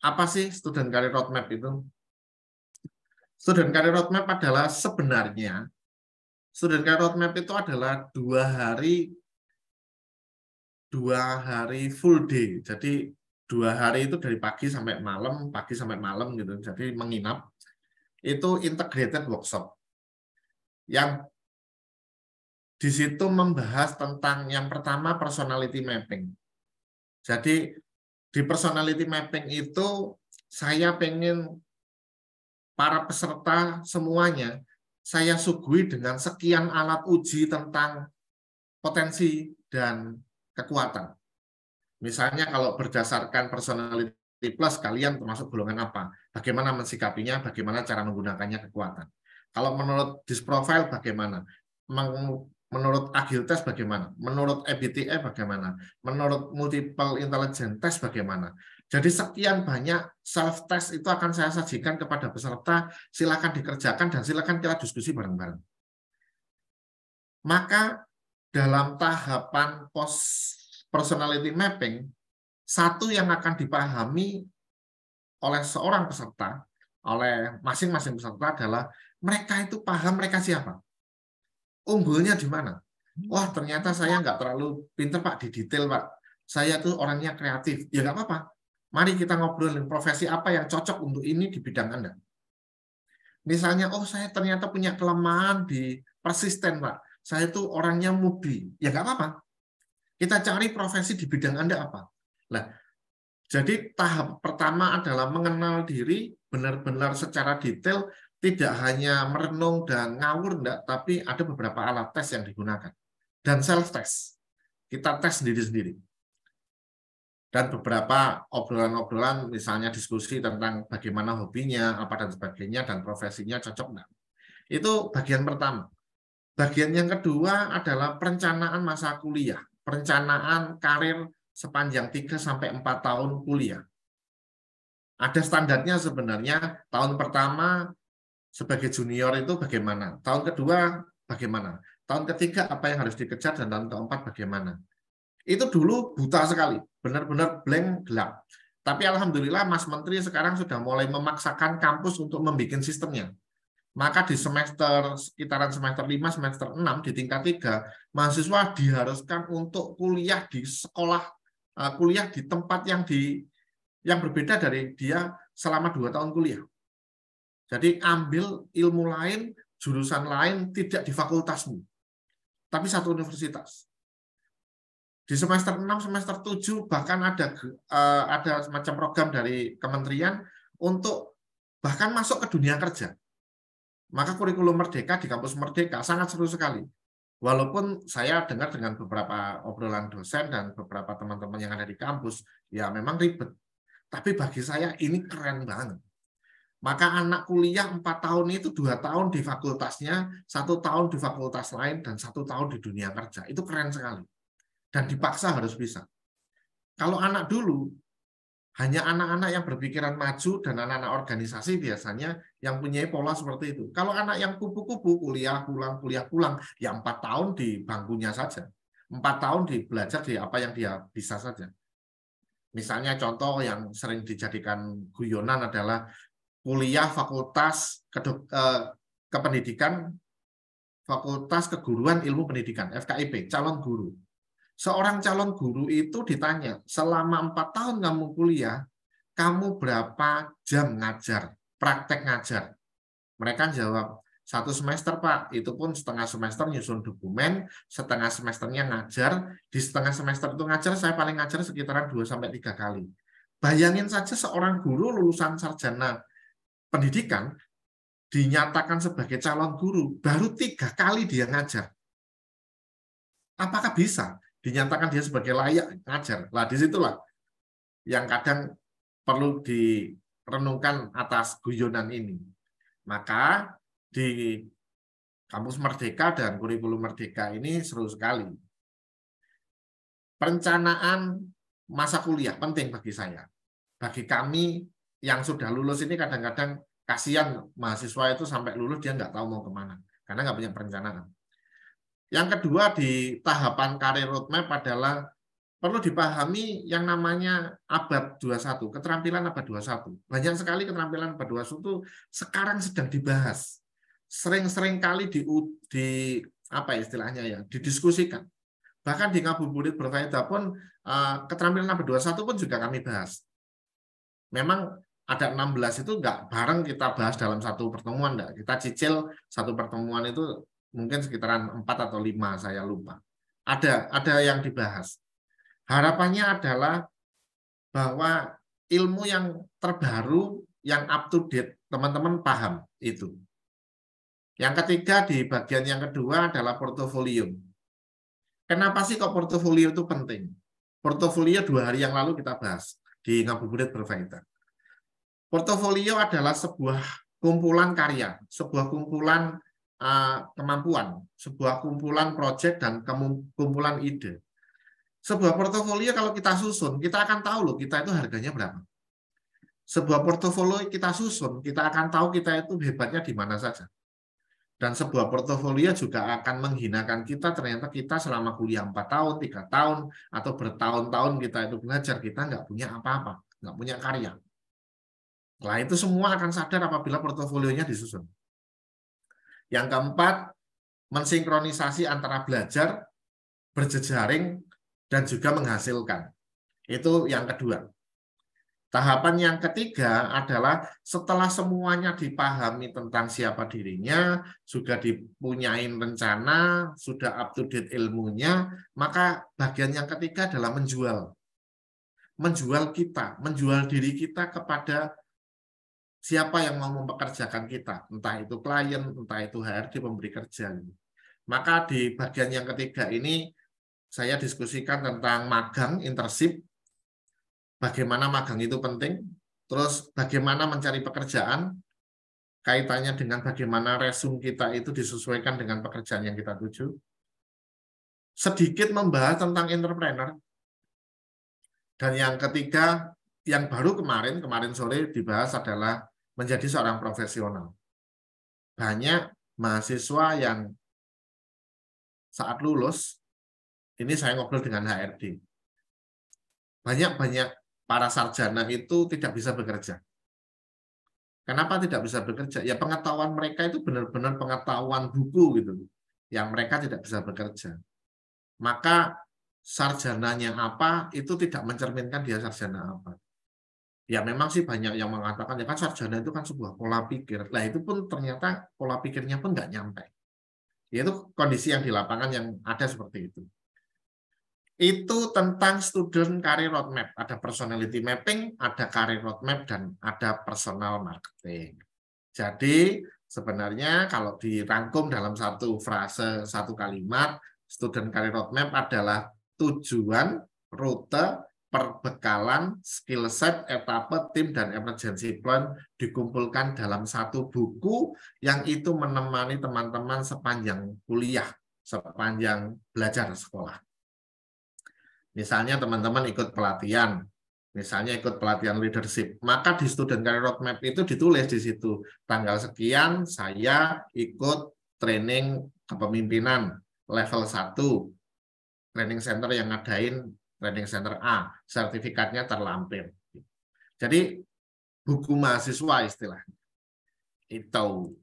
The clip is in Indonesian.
Apa sih Student Career Roadmap itu? Student Career Roadmap adalah sebenarnya Student Career Roadmap itu adalah 2 hari full day. Jadi 2 hari itu dari pagi sampai malam gitu. Jadi menginap. Itu integrated workshop yang di situ membahas tentang yang pertama personality mapping. Jadi di personality mapping itu saya pengen para peserta semuanya saya suguhi dengan sekian alat uji tentang potensi dan kekuatan. Misalnya kalau berdasarkan personality plus, kalian termasuk golongan apa? Bagaimana mensikapinya, bagaimana cara menggunakannya kekuatan. Kalau menurut Disprofile bagaimana? Menurut Agile Test bagaimana? Menurut MBTI bagaimana? Menurut Multiple Intelligence Test bagaimana? Jadi sekian banyak self-test itu akan saya sajikan kepada peserta, silakan dikerjakan dan silakan kita diskusi bareng-bareng. Maka dalam tahapan post personality mapping, satu yang akan dipahami oleh seorang peserta, oleh masing-masing peserta adalah mereka itu paham mereka siapa. Unggulnya di mana? Wah, ternyata saya nggak terlalu pinter, Pak, di detail, Pak. Saya tuh orangnya kreatif. Ya nggak apa-apa. Mari kita ngobrolin profesi apa yang cocok untuk ini di bidang Anda. Misalnya, oh saya ternyata punya kelemahan di persisten, Pak. Saya tuh orangnya moody. Ya nggak apa-apa. Kita cari profesi di bidang Anda apa. Nah, jadi tahap pertama adalah mengenal diri benar-benar secara detail, tidak hanya merenung dan ngawur, enggak, tapi ada beberapa alat tes yang digunakan. Dan self-test. Kita tes sendiri-sendiri. Dan beberapa obrolan-obrolan, misalnya diskusi tentang bagaimana hobinya, apa dan sebagainya, dan profesinya cocok enggak. Itu bagian pertama. Bagian yang kedua adalah perencanaan masa kuliah. Perencanaan karir sepanjang 3-4 tahun kuliah. Ada standarnya sebenarnya. Tahun pertama sebagai junior itu bagaimana, tahun kedua bagaimana, tahun ketiga apa yang harus dikejar, dan tahun keempat bagaimana. Itu dulu buta sekali, benar-benar blank, gelap. Tapi alhamdulillah Mas Menteri sekarang sudah mulai memaksakan kampus untuk membuat sistemnya. Maka di sekitaran semester 5, semester 6, di tingkat 3, mahasiswa diharuskan untuk kuliah di sekolah, kuliah di tempat yang berbeda dari dia selama 2 tahun kuliah. Jadi ambil ilmu lain, jurusan lain, tidak di fakultasmu, tapi satu universitas. Di semester 6, semester 7, bahkan ada semacam program dari kementerian untuk bahkan masuk ke dunia kerja. Maka kurikulum Merdeka di kampus Merdeka sangat seru sekali. Walaupun saya dengar dengan beberapa obrolan dosen dan beberapa teman-teman yang ada di kampus, ya memang ribet. Tapi bagi saya ini keren banget. Maka anak kuliah 4 tahun itu 2 tahun di fakultasnya, 1 tahun di fakultas lain, dan 1 tahun di dunia kerja. Itu keren sekali. Dan dipaksa harus bisa. Kalau anak dulu, hanya anak-anak yang berpikiran maju dan anak-anak organisasi biasanya yang punya pola seperti itu. Kalau anak yang kupu-kupu, kuliah pulang, ya 4 tahun di bangkunya saja. 4 tahun belajar di apa yang dia bisa saja. Misalnya contoh yang sering dijadikan guyonan adalah kuliah fakultas kependidikan, fakultas keguruan ilmu pendidikan, FKIP, calon guru. Seorang calon guru itu ditanya, selama 4 tahun kamu kuliah, kamu berapa jam ngajar, praktek ngajar? Mereka jawab, 1 semester Pak, itu pun setengah semester nyusun dokumen, setengah semesternya ngajar, di setengah semester itu ngajar, saya paling ngajar sekitaran 2-3 kali. Bayangin saja seorang guru lulusan sarjana pendidikan dinyatakan sebagai calon guru, baru 3 kali dia ngajar. Apakah bisa dinyatakan dia sebagai layak ngajar? Lah disitulah yang kadang perlu direnungkan atas guyonan ini. Maka di kampus Merdeka dan kurikulum Merdeka ini seru sekali. Perencanaan masa kuliah penting bagi saya. Bagi kami yang sudah lulus ini kadang-kadang kasihan mahasiswa itu sampai lulus dia nggak tahu mau kemana karena nggak punya perencanaan. Yang kedua di tahapan karir roadmap adalah perlu dipahami yang namanya abad 21, keterampilan abad 21. Banyak sekali keterampilan abad 21 sekarang sedang dibahas. Sering-sering kali di apa istilahnya ya, didiskusikan. Bahkan di Ngabuburit Berfaedah pun keterampilan abad 21 pun juga kami bahas. Memang ada 16 itu enggak bareng kita bahas dalam satu pertemuan, enggak. Kita cicil satu pertemuan itu mungkin sekitaran 4 atau 5, saya lupa. Ada yang dibahas. Harapannya adalah bahwa ilmu yang terbaru, yang up to date, teman-teman paham itu. Yang ketiga, di bagian yang kedua adalah portofolio. Kenapa sih kok portofolio itu penting? Portofolio 2 hari yang lalu kita bahas di Ngabuburit Berfaedah. Portofolio adalah sebuah kumpulan karya, sebuah kumpulan kemampuan, sebuah kumpulan proyek dan kumpulan ide. Sebuah portofolio kalau kita susun, kita akan tahu loh kita itu harganya berapa. Sebuah portofolio kita susun, kita akan tahu kita itu hebatnya di mana saja. Dan sebuah portofolio juga akan menghinakan kita, ternyata kita selama kuliah 4 tahun, 3 tahun, atau bertahun-tahun kita itu belajar, kita nggak punya apa-apa, nggak punya karya. Nah, itu semua akan sadar apabila portofolionya disusun. Yang keempat, mensinkronisasi antara belajar, berjejaring, dan juga menghasilkan. Itu yang kedua. Tahapan yang ketiga adalah setelah semuanya dipahami tentang siapa dirinya, sudah dipunyai rencana, sudah up to date ilmunya, maka bagian yang ketiga adalah menjual. Menjual kita, menjual diri kita kepada siapa yang mau mempekerjakan kita, entah itu klien, entah itu HRD, pemberi kerja. Maka di bagian yang ketiga ini saya diskusikan tentang magang, internship, bagaimana magang itu penting, terus bagaimana mencari pekerjaan, kaitannya dengan bagaimana resume kita itu disesuaikan dengan pekerjaan yang kita tuju. Sedikit membahas tentang entrepreneur. Dan yang ketiga, yang baru kemarin sore dibahas adalah menjadi seorang profesional. Banyak mahasiswa yang saat lulus, ini saya ngobrol dengan HRD, banyak para sarjana itu tidak bisa bekerja. Kenapa tidak bisa bekerja? Ya pengetahuan mereka itu benar-benar pengetahuan buku gitu, yang mereka tidak bisa bekerja. Maka sarjananya apa itu tidak mencerminkan dia sarjana apa. Ya memang sih banyak yang mengatakan ya kan sarjana itu kan sebuah pola pikir. Nah itu pun ternyata pola pikirnya pun nggak nyampe. Yaitu kondisi yang di lapangan yang ada seperti itu. Itu tentang student career roadmap. Ada personality mapping, ada career roadmap, dan ada personal marketing. Jadi sebenarnya kalau dirangkum dalam satu frase, satu kalimat, student career roadmap adalah tujuan, rute, perbekalan, skill set, etape, tim, dan emergency plan dikumpulkan dalam satu buku yang itu menemani teman-teman sepanjang kuliah, sepanjang belajar sekolah. Misalnya teman-teman ikut pelatihan, misalnya ikut pelatihan leadership, maka di student career roadmap itu ditulis di situ, tanggal sekian saya ikut training kepemimpinan level 1, training center yang ngadain training center A, sertifikatnya terlampir. Jadi buku mahasiswa istilahnya. Itu.